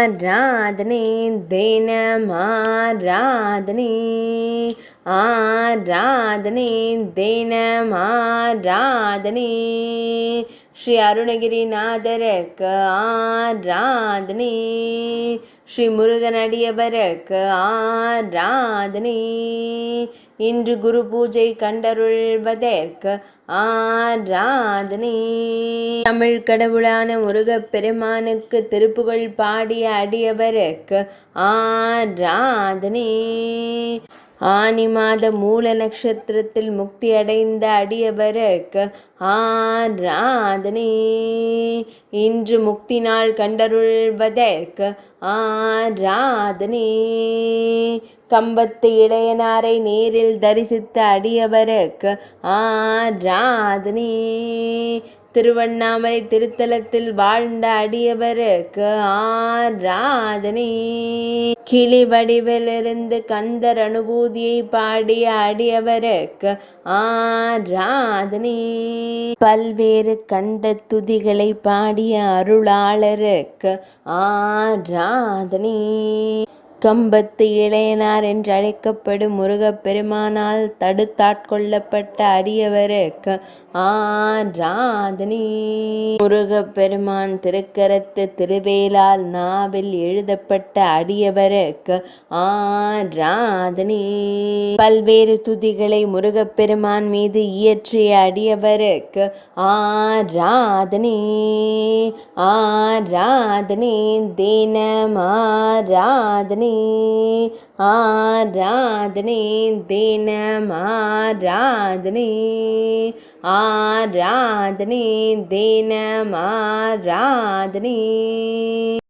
ஆராதனை தினமாராதனை ஆராதனை தினமாராதனை ஸ்ரீ அருணகிரிநாதருக்கு ஆராதனை ஸ்ரீ முருகன் அடியவருக்கு ஆராதனை இன்று குரு பூஜை கண்டருள்வதற்கு ஆராதனை தமிழ் கடவுளான முருகப் பெருமானுக்கு திருப்புகழ் பாடிய அடியவருக்கு ஆராதனை ஆனி மாத மூல நட்சத்திரத்தில் முக்தி அடைந்த அடியவருக்கு ஆராதனை இன்று முக்தி நாள் கண்டருள்வதற்கு ஆராதனை கம்பத்து இளையனாரை நேரில் தரிசித்த அடியவருக்கு ஆராதனை திருவண்ணாமலை திருத்தலத்தில் வாழ்ந்த அடியவருக்கு ஆராதனை கிளி வடிவிலிருந்து கந்தர் அனுபூதியை பாடிய அடியவருக்கு ஆராதனை பல்வேறு கந்த துதிகளை பாடிய அருளாளருக்கு ஆராதனை கம்பத்து இளையனார் என்று அழைக்கப்படும் முருகப்பெருமானால் தடுத்தாட்கொள்ளப்பட்ட அடியவருக்கு ஆராதனை முருகப்பெருமான் திருக்கரத்து திருவேலால் நாவில் எழுதப்பட்ட அடியவருக்கு ஆராதனை பல்வேறு துதிகளை முருகப்பெருமான் மீது இயற்றிய அடியவருக்கு ஆராதனை ஆராதனை தினமாராதனை ஆராதனை தினமாராதனை ஆராதனை தினமாராதனை